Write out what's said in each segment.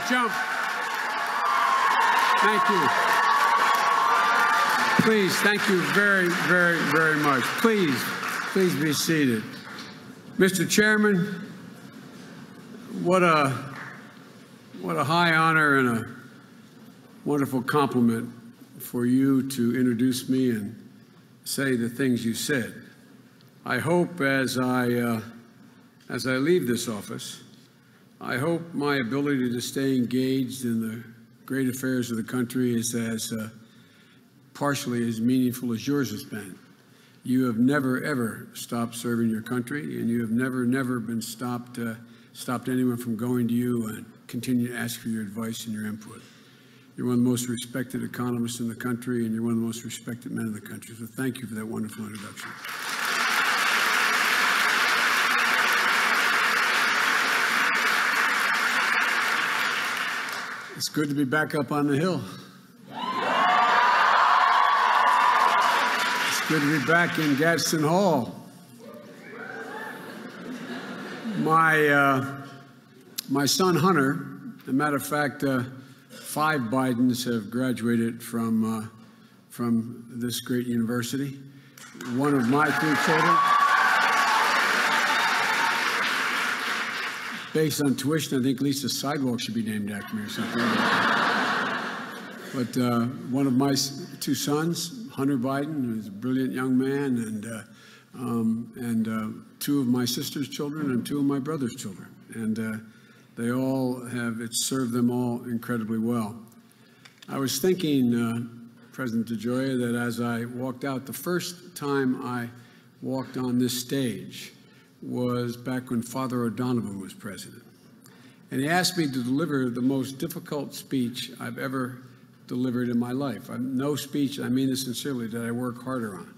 jump. Thank you. Please, thank you very, very, very much. Please be seated. Mr. Chairman, what a high honor and a wonderful compliment for you to introduce me and say the things you said. I hope as I leave this office, I hope my ability to stay engaged in the great affairs of the country is as partially as meaningful as yours has been. You have never, ever stopped serving your country, and you have never been stopped anyone from going to you and continue to ask for your advice and your input. You're one of the most respected economists in the country, and you're one of the most respected men in the country. So thank you for that wonderful introduction. It's good to be back up on the Hill. It's good to be back in Gadsden Hall. My son Hunter, as a matter of fact, 5 Bidens have graduated from this great university. One of my 3 children, based on tuition, I think at least a sidewalk should be named after me or something. But one of my 2 sons, Hunter Biden, who's a brilliant young man, and 2 of my sister's children and 2 of my brother's children. And they all have, it's served them all incredibly well. I was thinking, President DeGioia, that as I walked out, the first time I walked on this stage was back when Father O'Donovan was president. And he asked me to deliver the most difficult speech I've ever delivered in my life. No speech, I mean this sincerely, that I work harder on.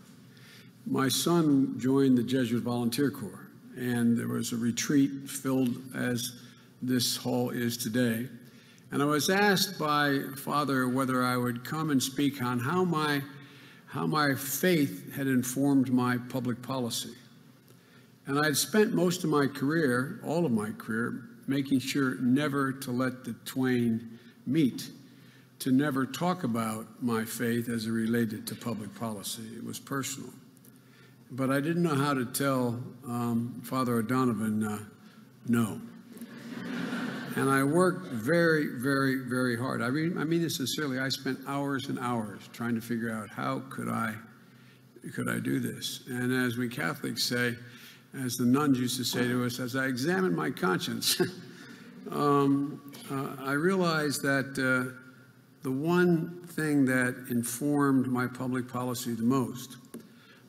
My son joined the Jesuit Volunteer Corps, and there was a retreat filled as this hall is today. And I was asked by Father whether I would come and speak on how my faith had informed my public policy. And I'd spent most of my career, all of my career, making sure never to let the twain meet, to never talk about my faith as it related to public policy. It was personal. But I didn't know how to tell Father O'Donovan no. And I worked very, very, very hard. I mean this sincerely. I spent hours and hours trying to figure out how could I do this. And as we Catholics say, as the nuns used to say to us, as I examined my conscience, I realized that the one thing that informed my public policy the most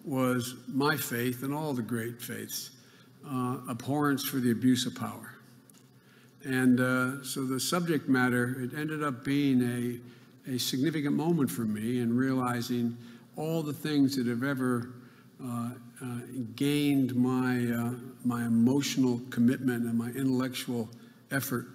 was my faith and all the great faiths, abhorrence for the abuse of power. And so the subject matter, it ended up being a significant moment for me in realizing all the things that have ever gained my emotional commitment and my intellectual effort,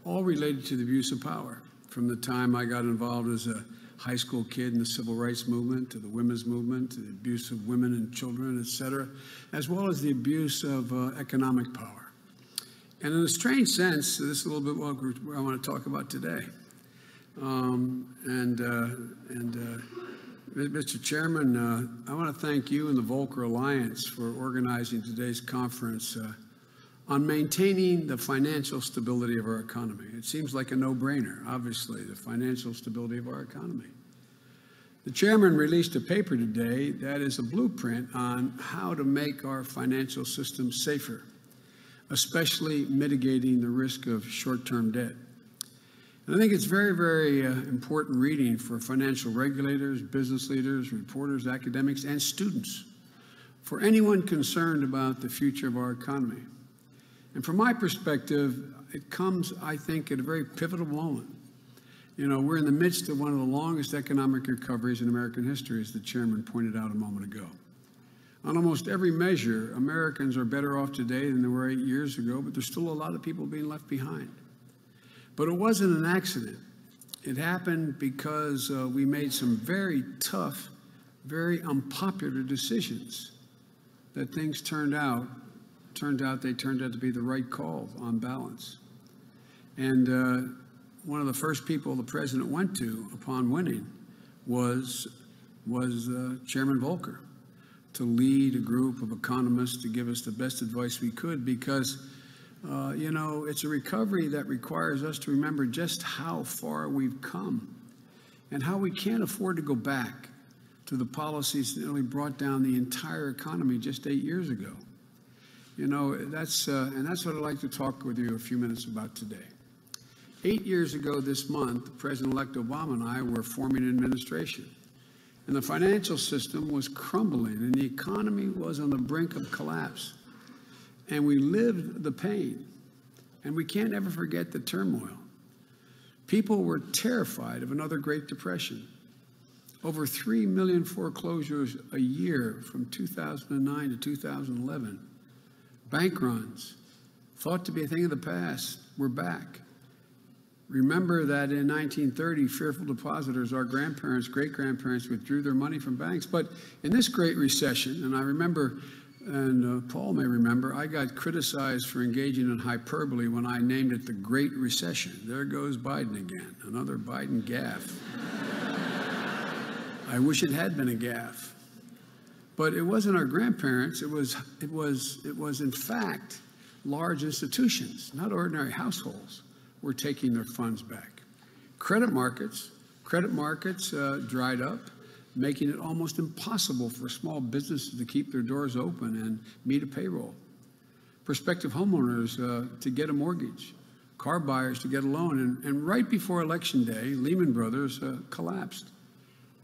all related to the abuse of power. From the time I got involved as a high school kid in the civil rights movement, to the women's movement, to the abuse of women and children, et cetera, as well as the abuse of economic power. And in a strange sense, this is a little bit what I want to talk about today. Mr. Chairman, I want to thank you and the Volcker Alliance for organizing today's conference on maintaining the financial stability of our economy. It seems like a no-brainer, obviously, the financial stability of our economy. The chairman released a paper today that is a blueprint on how to make our financial system safer, especially mitigating the risk of short-term debt. And I think it's very, very important reading for financial regulators, business leaders, reporters, academics, and students, for anyone concerned about the future of our economy. And from my perspective, it comes, I think, at a very pivotal moment. You know, we're in the midst of one of the longest economic recoveries in American history, as the chairman pointed out a moment ago. On almost every measure, Americans are better off today than they were 8 years ago, but there's still a lot of people being left behind. But it wasn't an accident. It happened because we made some very tough, very unpopular decisions that things turned out to be the right call on balance. And one of the first people the president went to upon winning was Chairman Volcker, to lead a group of economists to give us the best advice we could, because it's a recovery that requires us to remember just how far we've come and how we can't afford to go back to the policies that nearly brought down the entire economy just 8 years ago. That's what I'd like to talk with you a few minutes about today. 8 years ago this month, President-elect Obama and I were forming an administration, and the financial system was crumbling, and the economy was on the brink of collapse. And we lived the pain, and we can't ever forget the turmoil. People were terrified of another Great Depression. Over 3 million foreclosures a year from 2009 to 2011. Bank runs, thought to be a thing of the past, were back. Remember that in 1930, fearful depositors, our grandparents, great-grandparents, withdrew their money from banks. But in this Great Recession, and I remember, and Paul may remember, I got criticized for engaging in hyperbole when I named it the Great Recession. There goes Biden again, another Biden gaffe. I wish it had been a gaffe. But it wasn't our grandparents. It was in fact large institutions, not ordinary households, were taking their funds back. Credit markets dried up, making it almost impossible for small businesses to keep their doors open and meet a payroll. Prospective homeowners to get a mortgage, car buyers to get a loan, and right before Election Day, Lehman Brothers collapsed,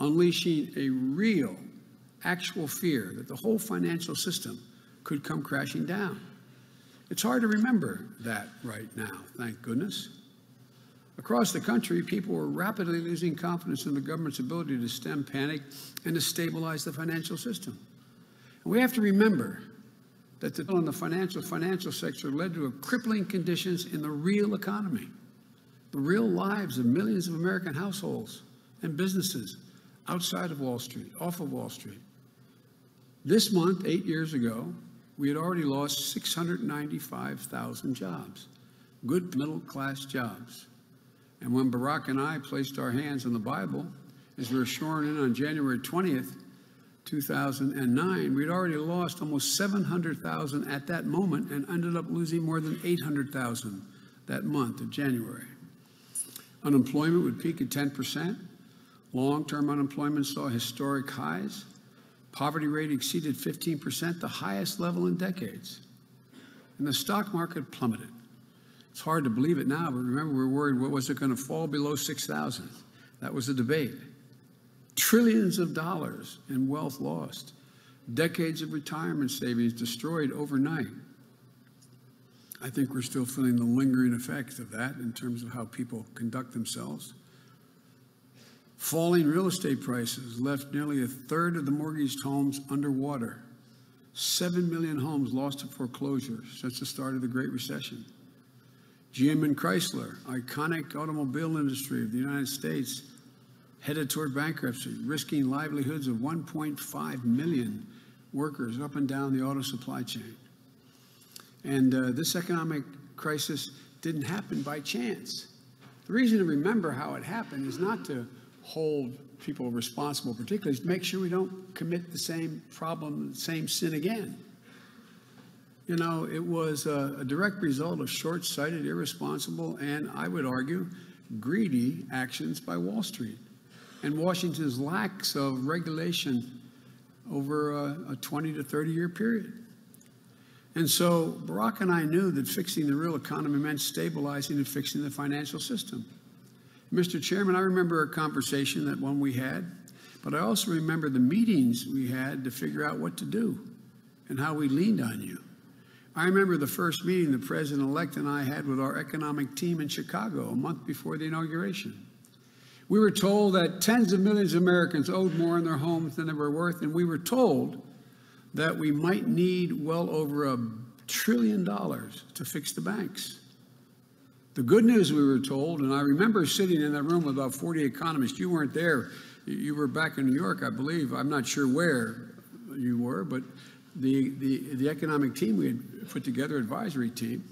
unleashing a real, actual fear that the whole financial system could come crashing down. It's hard to remember that right now, thank goodness. Across the country, people were rapidly losing confidence in the government's ability to stem panic and to stabilize the financial system. And we have to remember that the in the financial sector led to crippling conditions in the real economy, the real lives of millions of American households and businesses outside of Wall Street, off of Wall Street. This month, 8 years ago, we had already lost 695,000 jobs, good middle-class jobs. And when Barack and I placed our hands on the Bible, as we were sworn in on January 20th, 2009, we'd already lost almost 700,000 at that moment and ended up losing more than 800,000 that month of January. Unemployment would peak at 10%. Long-term unemployment saw historic highs. Poverty rate exceeded 15%, the highest level in decades. And the stock market plummeted. It's hard to believe it now, but remember, we were worried, what was it going to fall below 6,000? That was the debate. Trillions of dollars in wealth lost. Decades of retirement savings destroyed overnight. I think we're still feeling the lingering effects of that in terms of how people conduct themselves. Falling real estate prices left nearly a third of the mortgaged homes underwater. 7 million homes lost to foreclosure since the start of the Great Recession. GM and Chrysler, iconic automobile industry of the United States, headed toward bankruptcy, risking livelihoods of 1.5 million workers up and down the auto supply chain. And this economic crisis didn't happen by chance. The reason to remember how it happened is not to hold people responsible, particularly, is to make sure we don't commit the same problem, the same sin again. You know, it was a direct result of short-sighted, irresponsible, and I would argue, greedy actions by Wall Street and Washington's lacks of regulation over a 20 to 30-year period. And so Barack and I knew that fixing the real economy meant stabilizing and fixing the financial system. Mr. Chairman, I remember a conversation that one we had, but I also remember the meetings we had to figure out what to do and how we leaned on you. I remember the first meeting the President-elect and I had with our economic team in Chicago a month before the inauguration. We were told that tens of millions of Americans owed more in their homes than they were worth, and we were told that we might need well over $1 trillion to fix the banks. The good news, we were told, and I remember sitting in that room with about 40 economists. You weren't there. You were back in New York, I believe. I'm not sure where you were, but the economic team we had put together, advisory team,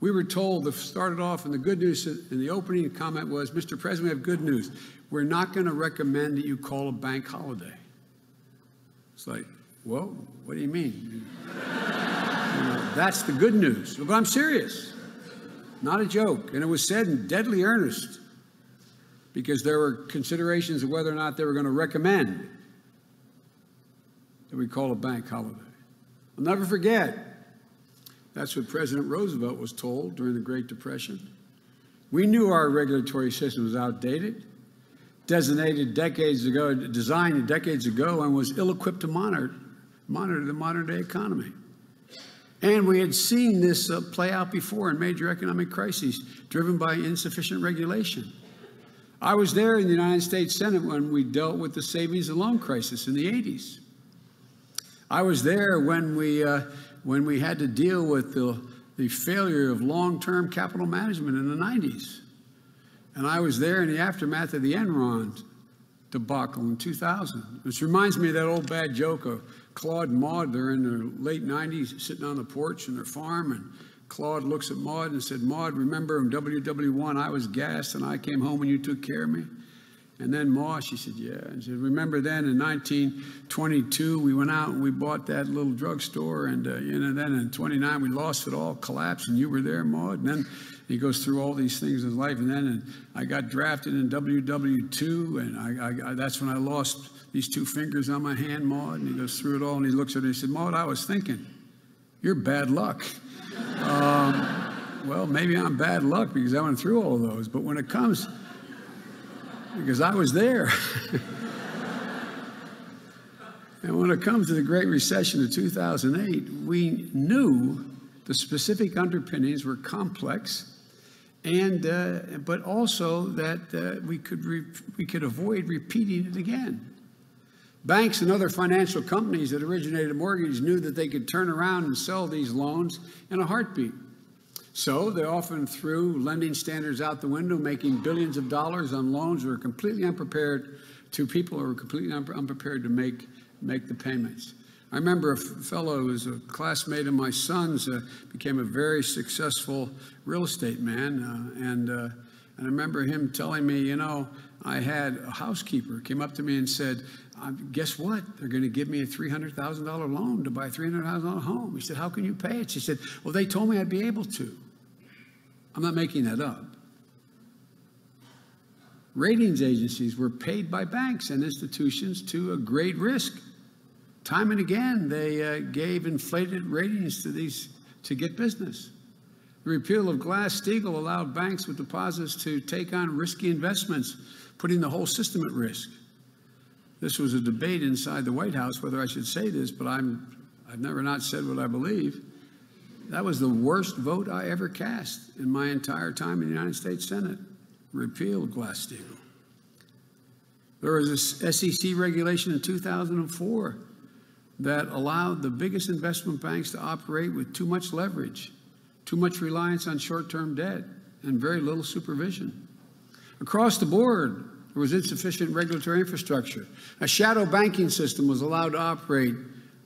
We were told, that started off, and the good news in the opening comment was, Mr. President, we have good news. We're not going to recommend that you call a bank holiday. It's like, whoa, what do you mean? That's the good news. But I'm serious, not a joke. And it was said in deadly earnest, because there were considerations of whether or not they were going to recommend that we call a bank holiday. I'll never forget, that's what President Roosevelt was told during the Great Depression. We knew our regulatory system was outdated, designed decades ago, and was ill-equipped to monitor the modern-day economy. And we had seen this play out before in major economic crises driven by insufficient regulation. I was there in the United States Senate when we dealt with the savings and loan crisis in the 80s. I was there when we had to deal with the failure of long-term capital management in the 90s. And I was there in the aftermath of the Enron debacle in 2000, which reminds me of that old bad joke of Claude and Maud. They're in their late 90s sitting on the porch in their farm, and Claude looks at Maud and said, Maud, remember in WW1 I was gassed and I came home and you took care of me? And then Maud, she said, yeah. And she said, remember then in 1922 we went out and we bought that little drugstore, and then in 29 we lost it all, collapsed, and you were there, Maud. And then he goes through all these things in his life, and then I got drafted in WW2, and that's when I lost these two fingers on my hand, Maud. And he goes through it all, and he looks at me and he said, Maud, I was thinking, you're bad luck. Well, maybe I'm bad luck because I went through all of those, but when it comes, because I was there. And when it comes to the Great Recession of 2008, we knew the specific underpinnings were complex, and but also that we could avoid repeating it again. Banks and other financial companies that originated mortgages knew that they could turn around and sell these loans in a heartbeat. So they often threw lending standards out the window, making billions of dollars on loans that were completely unprepared to people who were completely unprepared to make the payments. I remember a fellow who was a classmate of my son's, became a very successful real estate man, and I remember him telling me, you know, I had a housekeeper came up to me and said, guess what? They're going to give me a $300,000 loan to buy a $300,000 home. He said, how can you pay it? She said, well, they told me I'd be able to. I'm not making that up. Ratings agencies were paid by banks and institutions to grade risk. Time and again, they gave inflated ratings to get business. The repeal of Glass-Steagall allowed banks with deposits to take on risky investments, putting the whole system at risk. This was a debate inside the White House whether I should say this, but I've never not said what I believe. That was the worst vote I ever cast in my entire time in the United States Senate. Repeal Glass-Steagall. There was a SEC regulation in 2004 that allowed the biggest investment banks to operate with too much leverage, too much reliance on short-term debt, and very little supervision. Across the board, there was insufficient regulatory infrastructure. A shadow banking system was allowed to operate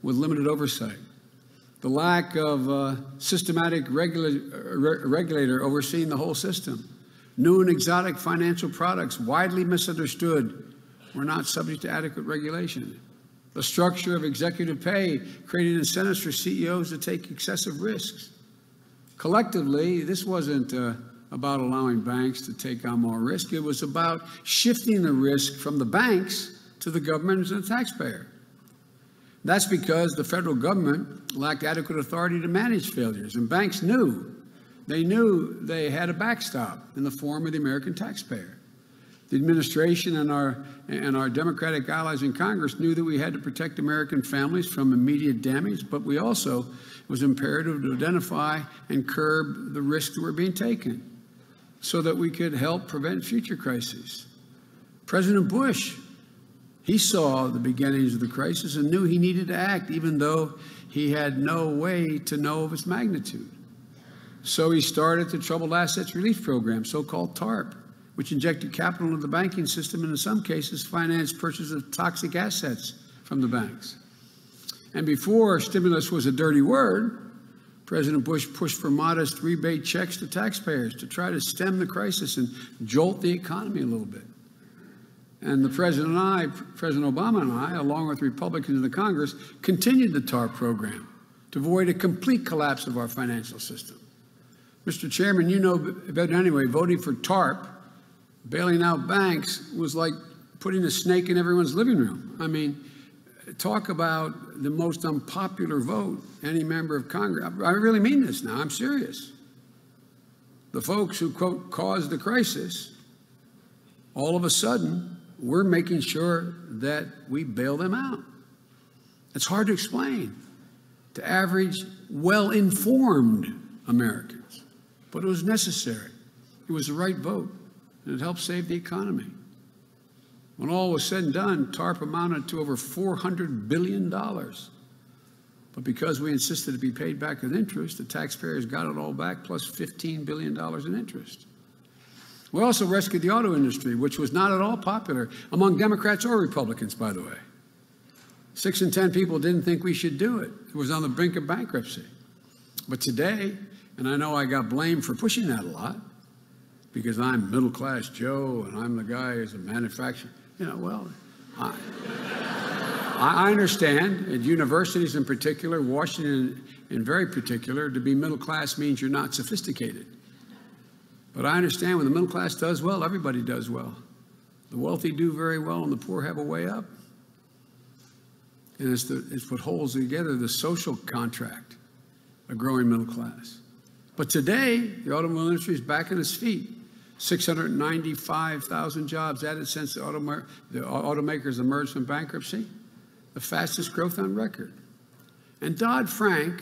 with limited oversight. The lack of systematic regulator overseeing the whole system. New and exotic financial products, widely misunderstood, were not subject to adequate regulation. The structure of executive pay created incentives for CEOs to take excessive risks. Collectively, this wasn't about allowing banks to take on more risk. It was about shifting the risk from the banks to the government and the taxpayer. That's because the federal government lacked adequate authority to manage failures, and banks knew they had a backstop in the form of the American taxpayer. The administration and our Democratic allies in Congress knew that we had to protect American families from immediate damage, but we also, it was imperative to identify and curb the risks that were being taken so that we could help prevent future crises. President Bush, he saw the beginnings of the crisis and knew he needed to act, even though he had no way to know of its magnitude. So he started the Troubled Assets Relief Program, so-called TARP, which injected capital into the banking system and in some cases financed purchase of toxic assets from the banks. And before stimulus was a dirty word, President Bush pushed for modest rebate checks to taxpayers to try to stem the crisis and jolt the economy a little bit. And President Obama and I, along with Republicans in the Congress, continued the TARP program to avoid a complete collapse of our financial system. Mr. Chairman, you know better than anyway, voting for TARP, bailing out banks, was like putting a snake in everyone's living room. I mean, talk about the most unpopular vote any member of Congress. I really mean this now. I'm serious. The folks who, quote, caused the crisis, all of a sudden, we're making sure that we bail them out. It's hard to explain to average, well-informed Americans, but it was necessary. It was the right vote, and it helped save the economy. When all was said and done, TARP amounted to over $400 billion. But because we insisted it be paid back with interest, the taxpayers got it all back, plus $15 billion in interest. We also rescued the auto industry, which was not at all popular among Democrats or Republicans, by the way. 6 in 10 people didn't think we should do it. It was on the brink of bankruptcy. But today, and I know I got blamed for pushing that a lot, because I'm middle-class Joe and I'm the guy who's a manufacturer. You know, well, I understand, at universities in particular, Washington in very particular, to be middle class means you're not sophisticated. But I understand when the middle class does well, everybody does well. The wealthy do very well and the poor have a way up. And it's what holds together the social contract, a growing middle class. But today, the automobile industry is back on its feet. 695,000 jobs added since the automakers emerged from bankruptcy, the fastest growth on record. And Dodd-Frank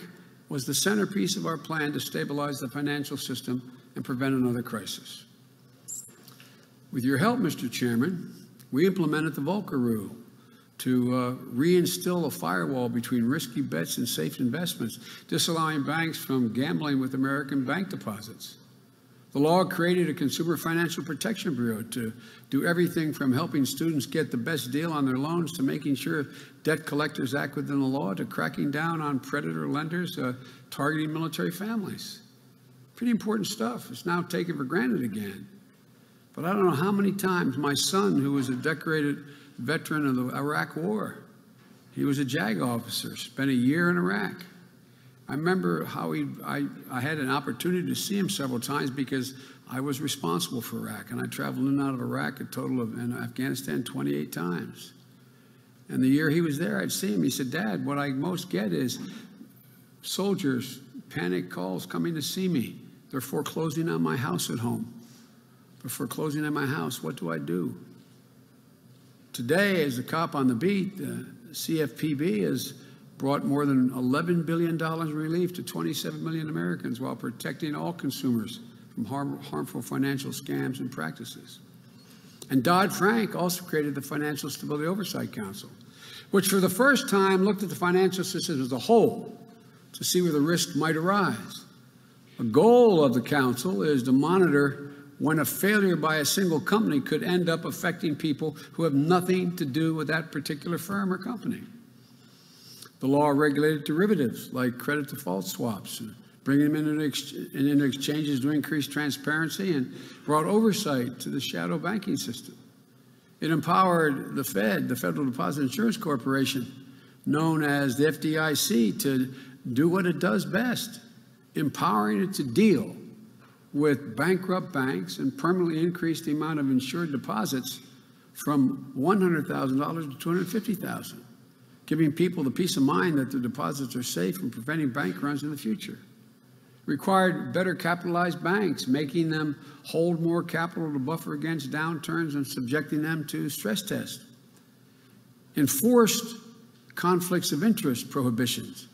was the centerpiece of our plan to stabilize the financial system and prevent another crisis. With your help, Mr. Chairman, we implemented the Volcker Rule to reinstill a firewall between risky bets and safe investments, disallowing banks from gambling with American bank deposits. The law created a Consumer Financial Protection Bureau to do everything from helping students get the best deal on their loans to making sure debt collectors act within the law to cracking down on predator lenders targeting military families. Pretty important stuff. It's now taken for granted again. But I don't know how many times my son, who was a decorated veteran of the Iraq War, he was a JAG officer, spent a year in Iraq. I remember how I had an opportunity to see him several times because I was responsible for Iraq, and I traveled in and out of Iraq a total of, in Afghanistan, 28 times. And the year he was there, I'd see him. He said, "Dad, what I most get is soldiers, panic calls coming to see me. They're foreclosing on my house at home. They're foreclosing on my house. What do I do?" Today, as a cop on the beat, the CFPB has brought more than $11 billion in relief to 27 million Americans while protecting all consumers from harmful financial scams and practices. And Dodd-Frank also created the Financial Stability Oversight Council, which for the first time looked at the financial system as a whole to see where the risk might arise. The goal of the council is to monitor when a failure by a single company could end up affecting people who have nothing to do with that particular firm or company. The law regulated derivatives like credit default swaps, bringing them into exchanges to increase transparency, and brought oversight to the shadow banking system. It empowered the Fed, the Federal Deposit Insurance Corporation, known as the FDIC, to do what it does best, empowering it to deal with bankrupt banks and permanently increase the amount of insured deposits from $100,000 to $250,000. Giving people the peace of mind that their deposits are safe and preventing bank runs in the future. Required better capitalized banks, making them hold more capital to buffer against downturns and subjecting them to stress tests. Enforced conflicts of interest prohibitions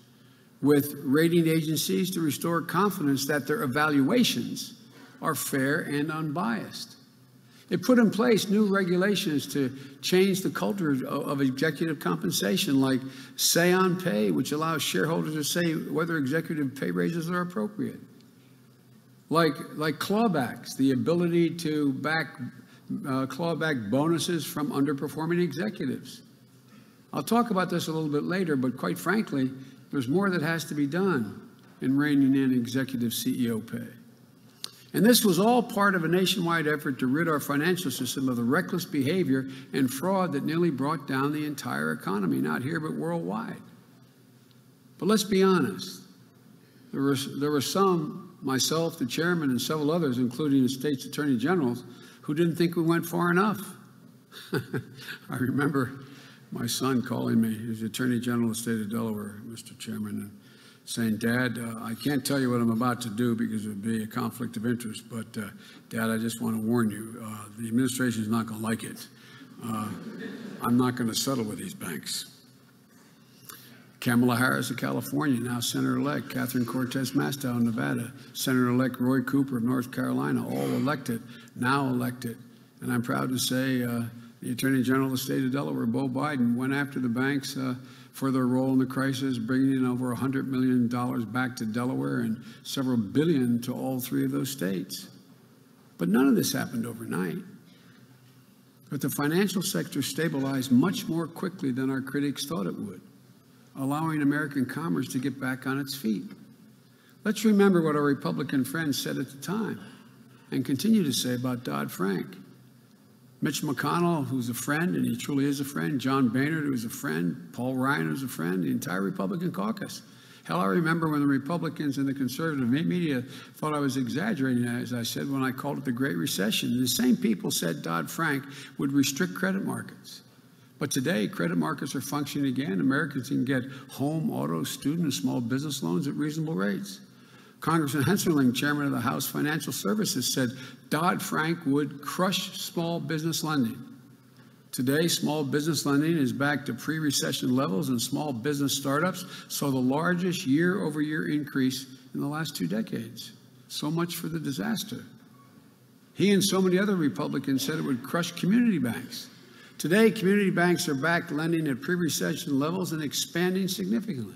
with rating agencies to restore confidence that their evaluations are fair and unbiased. It put in place new regulations to change the culture of executive compensation, like say on pay, which allows shareholders to say whether executive pay raises are appropriate. Like clawbacks, the ability to claw back bonuses from underperforming executives. I'll talk about this a little bit later, but quite frankly, there's more that has to be done. in reining in executive CEO pay. And this was all part of a nationwide effort to rid our financial system of the reckless behavior and fraud that nearly brought down the entire economy, not here but worldwide. But let's be honest. There were some, myself, the chairman, and several others, including the state's attorney generals, who didn't think we went far enough. I remember my son calling me, he's the Attorney General of the state of Delaware, Mr. Chairman, and saying, Dad, I can't tell you what I'm about to do because it would be a conflict of interest, but Dad, I just want to warn you, the administration is not going to like it. I'm not going to settle with these banks. Kamala Harris of California, now Senator-elect, Catherine Cortez Masto of Nevada, Senator-elect Roy Cooper of North Carolina, all elected, now elected. And I'm proud to say the Attorney General of the state of Delaware, Beau Biden, went after the banks for their role in the crisis, bringing in over $100 million back to Delaware and several billion to all three of those states. But none of this happened overnight. But the financial sector stabilized much more quickly than our critics thought it would, allowing American commerce to get back on its feet. Let's remember what our Republican friends said at the time and continue to say about Dodd-Frank. Mitch McConnell, who's a friend, and he truly is a friend, John Boehner, who's a friend, Paul Ryan, who's a friend, the entire Republican caucus. Hell, I remember when the Republicans and the conservative media thought I was exaggerating, as I said when I called it the Great Recession. And the same people said Dodd-Frank would restrict credit markets. But today, credit markets are functioning again. Americans can get home, auto, student, and small business loans at reasonable rates. Congressman Hensarling, chairman of the House Financial Services, said Dodd-Frank would crush small business lending. Today, small business lending is back to pre-recession levels, and small business startups saw the largest year-over-year increase in the last 2 decades. So much for the disaster. He and so many other Republicans said it would crush community banks. Today, community banks are back lending at pre-recession levels and expanding significantly.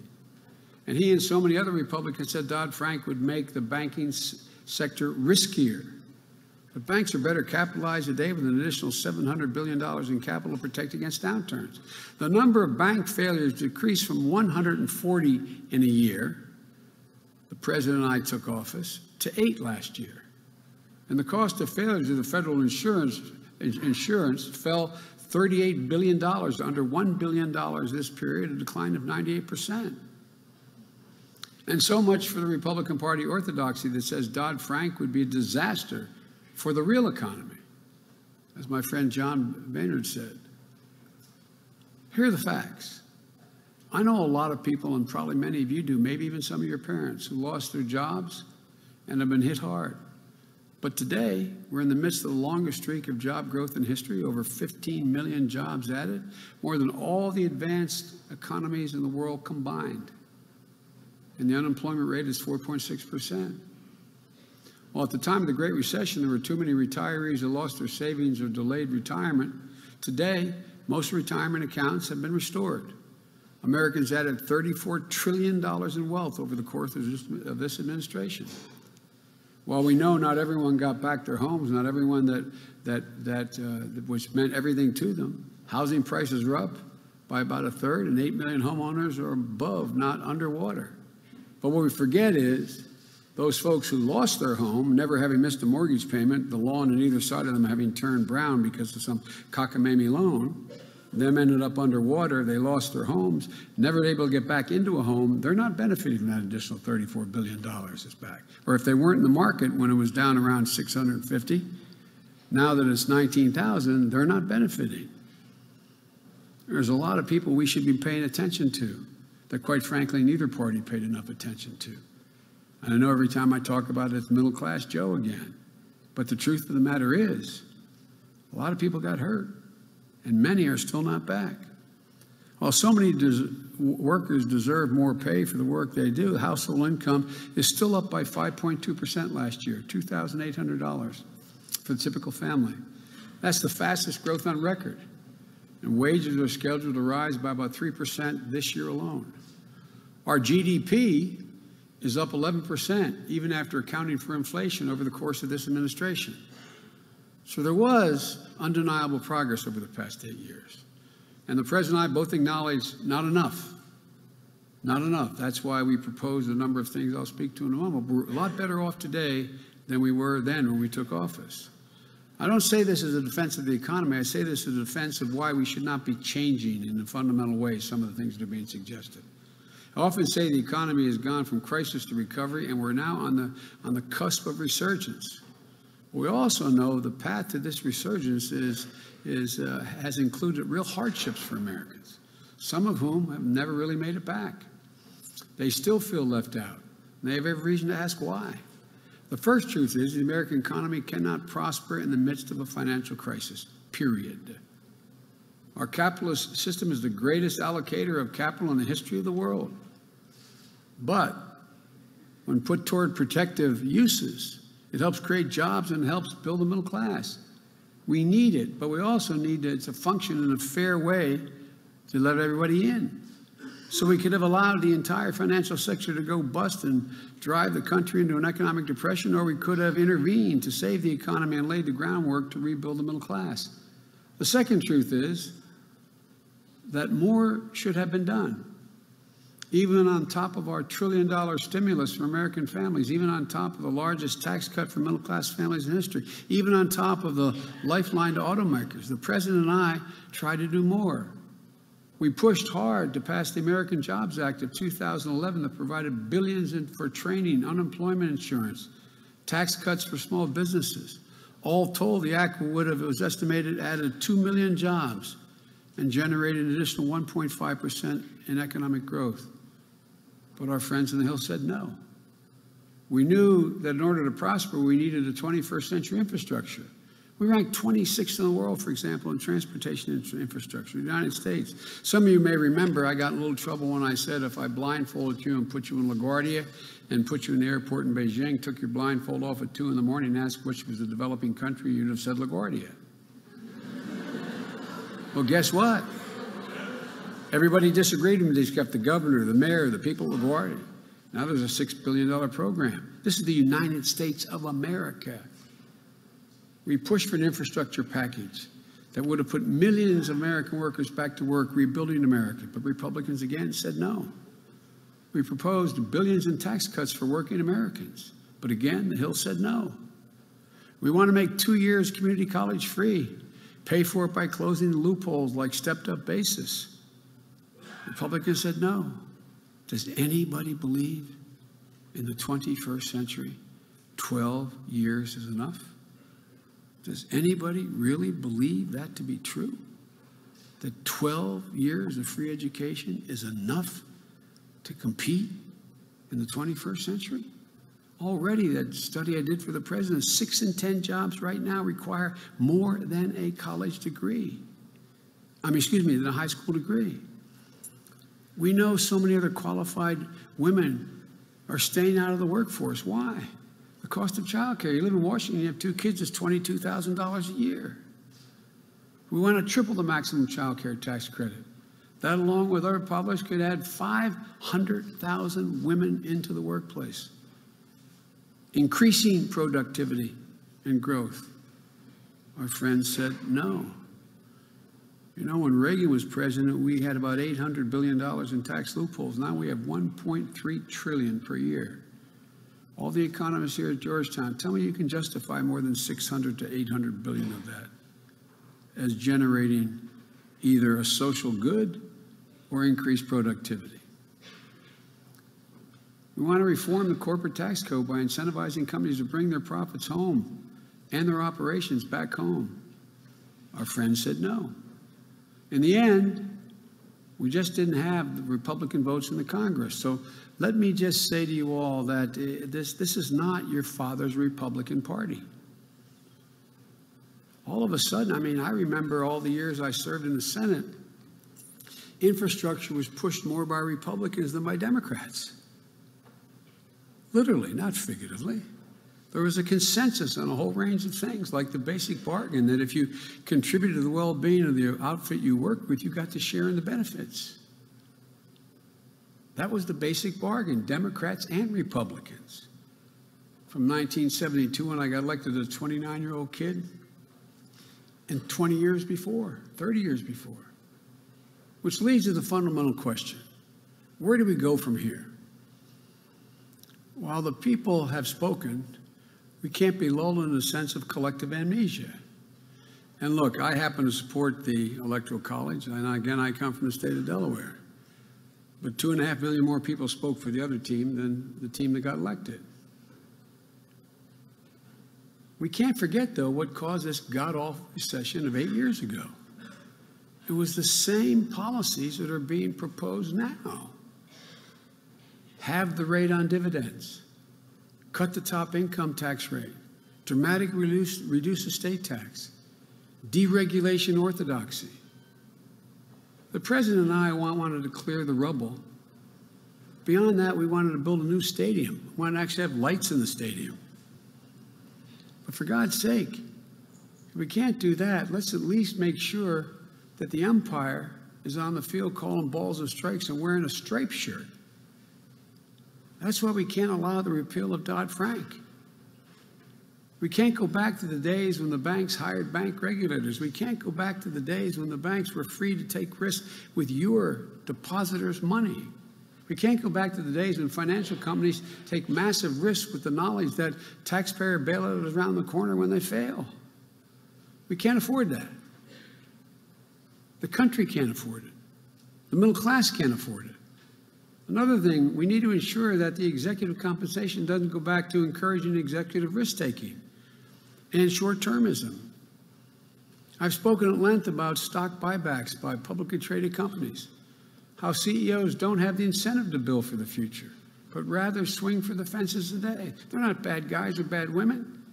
And he and so many other Republicans said Dodd-Frank would make the banking sector riskier. But banks are better capitalized today with an additional $700 billion in capital to protect against downturns. The number of bank failures decreased from 140 in a year, the president and I took office, to 8 last year. And the cost of failures of the federal insurance fell $38 billion to under $1 billion this period, a decline of 98%. And so much for the Republican Party orthodoxy that says Dodd-Frank would be a disaster for the real economy, as my friend John Boehner said. Here are the facts. I know a lot of people, and probably many of you do, maybe even some of your parents, who lost their jobs and have been hit hard. But today, we're in the midst of the longest streak of job growth in history, over 15 million jobs added, more than all the advanced economies in the world combined. And the unemployment rate is 4.6%. Well, at the time of the Great Recession, there were too many retirees who lost their savings or delayed retirement. Today, most retirement accounts have been restored. Americans added $34 trillion in wealth over the course of this administration. While we know not everyone got back their homes, not everyone which meant everything to them, housing prices are up by about 1/3, and 8 million homeowners are above, not underwater. But what we forget is those folks who lost their home, never having missed a mortgage payment, the lawn on either side of them having turned brown because of some cockamamie loan, them ended up underwater, they lost their homes, never able to get back into a home, they're not benefiting from that additional $34 billion that's back. Or if they weren't in the market when it was down around 650, now that it's 19,000, they're not benefiting. There's a lot of people we should be paying attention to that, quite frankly, neither party paid enough attention to. And I know every time I talk about it, it's middle-class Joe again. But the truth of the matter is, a lot of people got hurt, and many are still not back. While so many workers deserve more pay for the work they do, household income is still up by 5.2% last year, $2,800 for the typical family. That's the fastest growth on record. And wages are scheduled to rise by about 3% this year alone. Our GDP is up 11%, even after accounting for inflation over the course of this administration. So there was undeniable progress over the past 8 years. And the President and I both acknowledge not enough. Not enough. That's why we proposed a number of things I'll speak to in a moment. We're a lot better off today than we were then when we took office. I don't say this as a defense of the economy. I say this as a defense of why we should not be changing in a fundamental way some of the things that are being suggested. I often say the economy has gone from crisis to recovery, and we're now on the cusp of resurgence. We also know the path to this resurgence has included real hardships for Americans, some of whom have never really made it back. They still feel left out, and they have every reason to ask why. The first truth is the American economy cannot prosper in the midst of a financial crisis, period. Our capitalist system is the greatest allocator of capital in the history of the world. But when put toward protective uses, it helps create jobs and helps build a middle class. We need it, but we also need it to function in a fair way to let everybody in. So we could have allowed the entire financial sector to go bust and drive the country into an economic depression, or we could have intervened to save the economy and laid the groundwork to rebuild the middle class. The second truth is that more should have been done. Even on top of our $1 trillion stimulus for American families, even on top of the largest tax cut for middle-class families in history, even on top of the lifeline to automakers, the President and I tried to do more. We pushed hard to pass the American Jobs Act of 2011 that provided billions for training, unemployment insurance, tax cuts for small businesses. All told, the act would have, it was estimated, added 2 million jobs and generated an additional 1.5% in economic growth. But our friends on the Hill said no. We knew that in order to prosper, we needed a 21st century infrastructure. We ranked 26th in the world, for example, in transportation infrastructure in the United States. Some of you may remember I got in a little trouble when I said if I blindfolded you and put you in LaGuardia and put you in the airport in Beijing, took your blindfold off at 2 in the morning and asked which was a developing country, you'd have said LaGuardia. Well, guess what? Everybody disagreed with me, except the governor, the mayor, the people of LaGuardia. Now there's a $6 billion program. This is the United States of America. We pushed for an infrastructure package that would have put millions of American workers back to work rebuilding America, but Republicans again said no. We proposed billions in tax cuts for working Americans, but again, the Hill said no. We want to make 2 years community college free, pay for it by closing the loopholes like stepped-up basis. Republicans said no. Does anybody believe in the 21st century 12 years is enough? Does anybody really believe that to be true? That 12 years of free education is enough to compete in the 21st century? Already, that study I did for the president, 6 in 10 jobs right now require more than a college degree. Than a high school degree. We know so many other qualified women are staying out of the workforce. Why? The cost of child care. You live in Washington, you have 2 kids, it's $22,000 a year. We want to triple the maximum child care tax credit. That, along with other policies, could add 500,000 women into the workplace, increasing productivity and growth. Our friends said no. You know, when Reagan was president, we had about $800 billion in tax loopholes. Now we have $1.3 trillion per year. All the economists here at Georgetown, tell me you can justify more than 600 to 800 billion of that as generating either a social good or increased productivity. We want to reform the corporate tax code by incentivizing companies to bring their profits home and their operations back home. Our friends said no. In the end, we just didn't have the Republican votes in the Congress. So let me just say to you all that this is not your father's Republican Party. All of a sudden, I remember all the years I served in the Senate, infrastructure was pushed more by Republicans than by Democrats. Literally, not figuratively. There was a consensus on a whole range of things, like the basic bargain, that if you contributed to the well-being of the outfit you worked with, you got to share in the benefits. That was the basic bargain, Democrats and Republicans. From 1972, when I got elected as a 29-year-old kid, and 20 years before, 30 years before. Which leads to the fundamental question. Where do we go from here? While the people have spoken, we can't be lulled in a sense of collective amnesia. And look, I happen to support the Electoral College, and again, I come from the state of Delaware. But 2.5 million more people spoke for the other team than the team that got elected. We can't forget, though, what caused this god-awful recession of 8 years ago. It was the same policies that are being proposed now. Halve the rate on dividends, cut the top income tax rate, dramatically reduce estate tax, deregulation orthodoxy. The president and I wanted to clear the rubble. Beyond that, we wanted to build a new stadium. We wanted to actually have lights in the stadium. But for God's sake, if we can't do that, let's at least make sure that the umpire is on the field calling balls and strikes and wearing a striped shirt. That's why we can't allow the repeal of Dodd-Frank. We can't go back to the days when the banks hired bank regulators. We can't go back to the days when the banks were free to take risks with your depositors' money. We can't go back to the days when financial companies take massive risks with the knowledge that taxpayer bailout is around the corner when they fail. We can't afford that. The country can't afford it. The middle class can't afford it. Another thing, we need to ensure that the executive compensation doesn't go back to encouraging executive risk-taking and short-termism. I've spoken at length about stock buybacks by publicly traded companies, how CEOs don't have the incentive to build for the future, but rather swing for the fences today. They're not bad guys or bad women.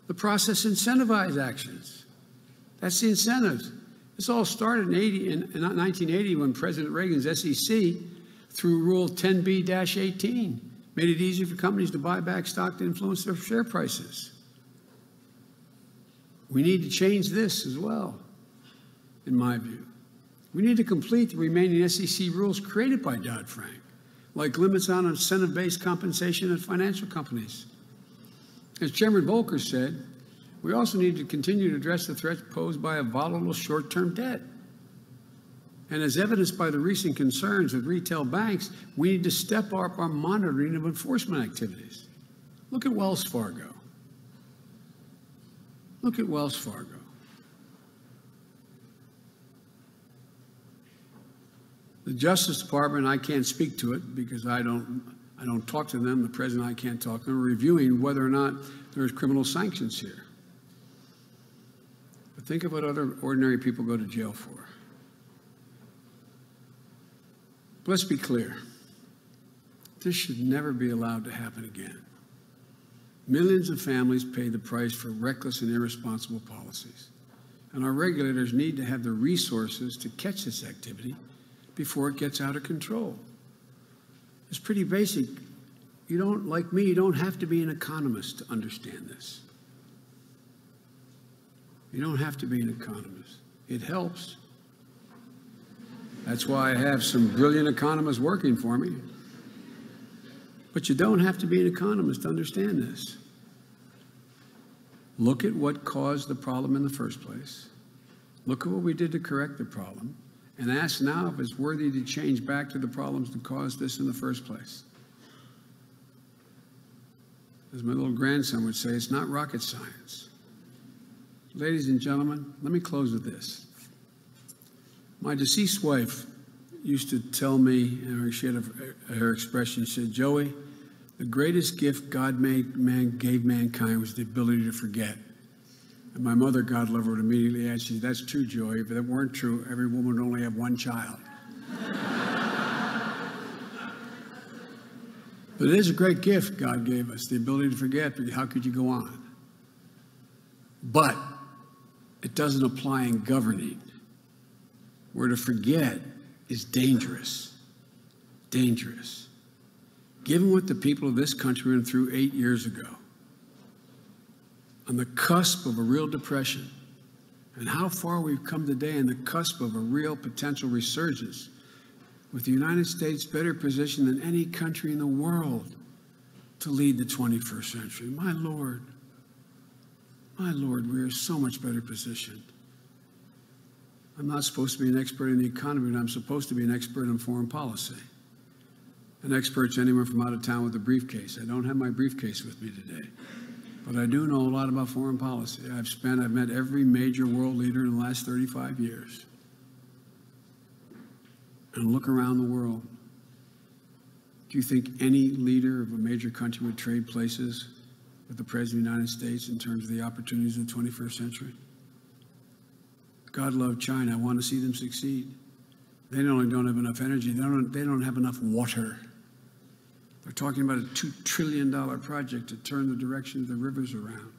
The process incentivizes actions. That's the incentives. This all started in 1980 when President Reagan's SEC, through Rule 10b-18, made it easier for companies to buy back stock to influence their share prices. We need to change this as well, in my view. We need to complete the remaining SEC rules created by Dodd-Frank, like limits on incentive-based compensation at financial companies. As Chairman Volcker said, we also need to continue to address the threats posed by a volatile short-term debt. And as evidenced by the recent concerns with retail banks, we need to step up our monitoring of enforcement activities. Look at Wells Fargo. Look at Wells Fargo. The Justice Department, I can't speak to it because I don't talk to them. The president, I can't talk to them. We're reviewing whether or not there's criminal sanctions here. But think of what other ordinary people go to jail for. But let's be clear. This should never be allowed to happen again. Millions of families pay the price for reckless and irresponsible policies. And our regulators need to have the resources to catch this activity before it gets out of control. It's pretty basic. You don't, like me, you don't have to be an economist to understand this. You don't have to be an economist. It helps. That's why I have some brilliant economists working for me. But you don't have to be an economist to understand this. Look at what caused the problem in the first place. Look at what we did to correct the problem. And ask now if it's worthy to change back to the problems that caused this in the first place. As my little grandson would say, it's not rocket science. Ladies and gentlemen, let me close with this. My deceased wife used to tell me, and she had her expression, she said, Joey, the greatest gift God gave mankind was the ability to forget. And my mother, God love her, would immediately answer, that's true, Joey. If that weren't true, every woman would only have one child. But it is a great gift God gave us, the ability to forget. How could you go on? But it doesn't apply in governing, where to forget is dangerous. Dangerous. Given what the people of this country went through 8 years ago, on the cusp of a real depression, and how far we've come today on the cusp of a real potential resurgence, with the United States better positioned than any country in the world to lead the 21st century. My Lord, we are so much better positioned. I'm not supposed to be an expert in the economy, but I'm supposed to be an expert in foreign policy. An expert's anyone from out of town with a briefcase. I don't have my briefcase with me today, but I do know a lot about foreign policy. I've met every major world leader in the last 35 years. And look around the world. Do you think any leader of a major country would trade places with the President of the United States in terms of the opportunities of the 21st century? God love China. I want to see them succeed. They not only don't have enough energy, they don't have enough water. They're talking about a $2 trillion project to turn the direction of the rivers around.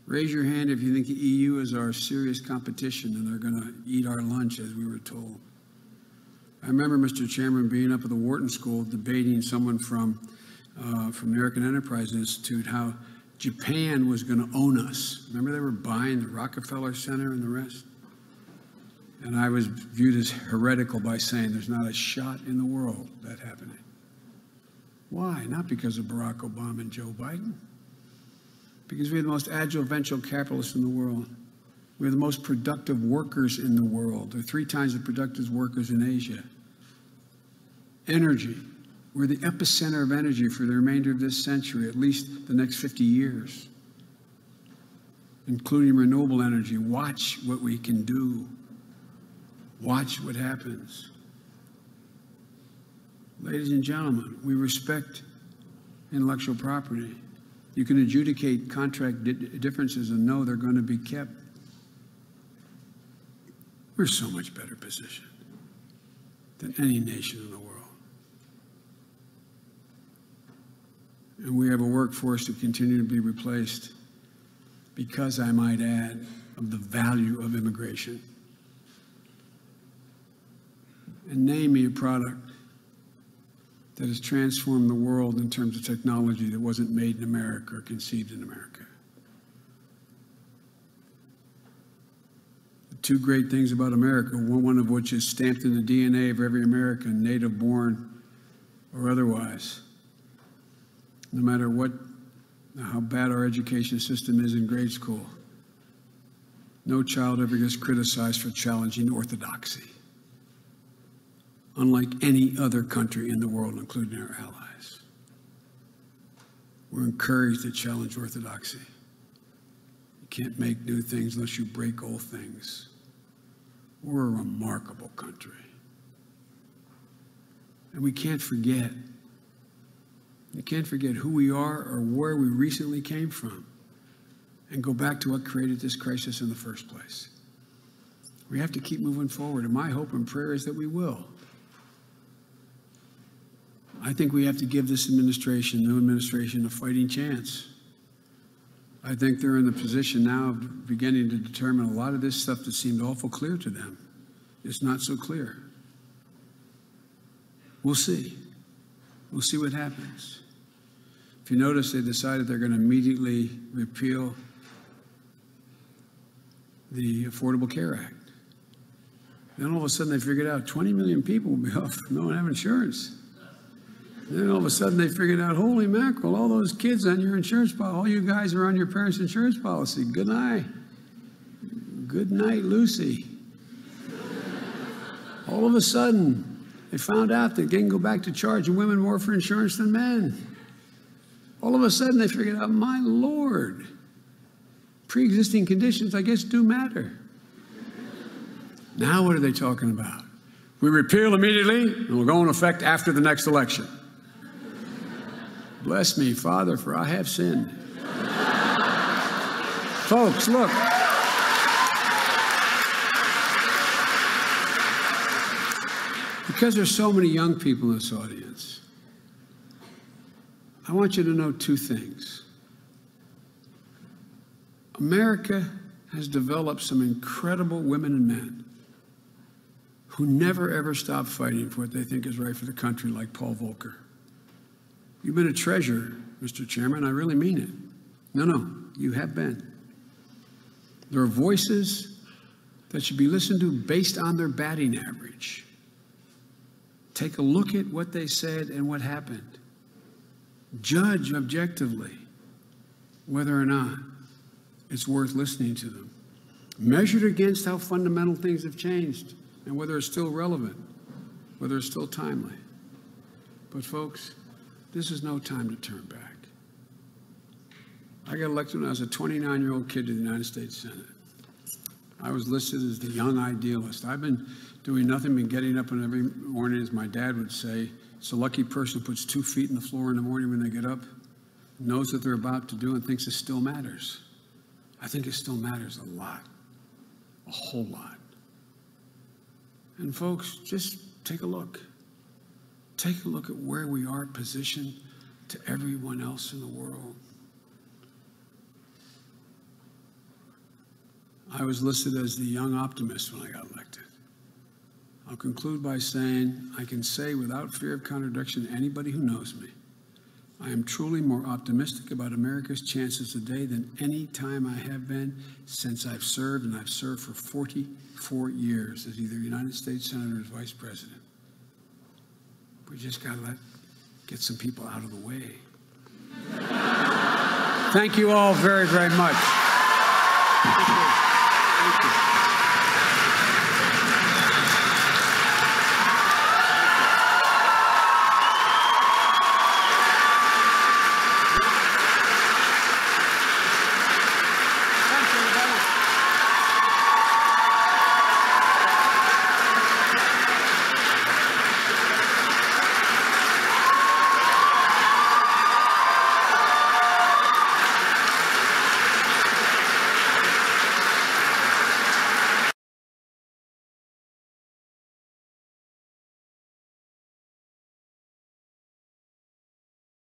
Raise your hand if you think the EU is our serious competition and they're going to eat our lunch, as we were told. I remember, Mr. Chairman, being up at the Wharton School debating someone from the American Enterprise Institute how Japan was going to own us. Remember, they were buying the Rockefeller Center and the rest? And I was viewed as heretical by saying there's not a shot in the world that happening. Why? Not because of Barack Obama and Joe Biden. Because we have the most agile venture capitalists in the world. We are the most productive workers in the world. There are 3 times the productive workers in Asia. Energy. We're the epicenter of energy for the remainder of this century, at least the next 50 years, including renewable energy. Watch what we can do. Watch what happens. Ladies and gentlemen, we respect intellectual property. You can adjudicate contract differences and know they're going to be kept. We're so much better positioned than any nation in the world. And we have a workforce to continue to be replaced because, I might add, of the value of immigration. And name me a product that has transformed the world in terms of technology that wasn't made in America or conceived in America. The 2 great things about America, one of which is stamped in the DNA of every American, native born or otherwise. No matter how bad our education system is in grade school, no child ever gets criticized for challenging orthodoxy, unlike any other country in the world, including our allies. We're encouraged to challenge orthodoxy. You can't make new things unless you break old things. We're a remarkable country. And we can't forget. You can't forget who we are or where we recently came from and go back to what created this crisis in the first place. We have to keep moving forward, and my hope and prayer is that we will. I think we have to give this administration, new administration, a fighting chance. I think they're in the position now of beginning to determine a lot of this stuff that seemed awful clear to them is not so clear. We'll see. We'll see what happens. If you notice, they decided they're going to immediately repeal the Affordable Care Act. Then all of a sudden they figured out 20 million people will be off, no one have insurance. Then all of a sudden they figured out, holy mackerel, all those kids on your insurance policy, all you guys are on your parents' insurance policy. Good night. Good night, Lucy. All of a sudden, they found out that they can go back to charging women more for insurance than men. All of a sudden, they figured out, my Lord, pre-existing conditions, I guess, do matter. Now what are they talking about? We repeal immediately, and will go into effect after the next election. Bless me, Father, for I have sinned. Folks, look. Because there's so many young people in this audience, I want you to know 2 things. America has developed some incredible women and men who never, ever stop fighting for what they think is right for the country, like Paul Volcker. You've been a treasure, Mr. Chairman. I really mean it. No, you have been. There are voices that should be listened to based on their batting average. Take a look at what they said and what happened. Judge objectively whether or not it's worth listening to them. measured against how fundamental things have changed and whether it's still relevant, whether it's still timely. But folks, this is no time to turn back. I got elected when I was a 29-year-old kid to the United States Senate. I was listed as the young idealist. I've been doing nothing but getting up every morning, as my dad would say. It's a lucky person who puts 2 feet in the floor in the morning when they get up, knows what they're about to do, and thinks it still matters. I think it still matters a lot, a whole lot. And folks, just take a look. Take a look at where we are positioned to everyone else in the world. I was listed as the young optimist when I got elected. I'll conclude by saying I can say without fear of contradiction to anybody who knows me, I am truly more optimistic about America's chances today than any time I have been since I've served, and I've served for 44 years as either United States Senator or as Vice President. We just got to get some people out of the way. Thank you all very, very much. Thank you. Thank you.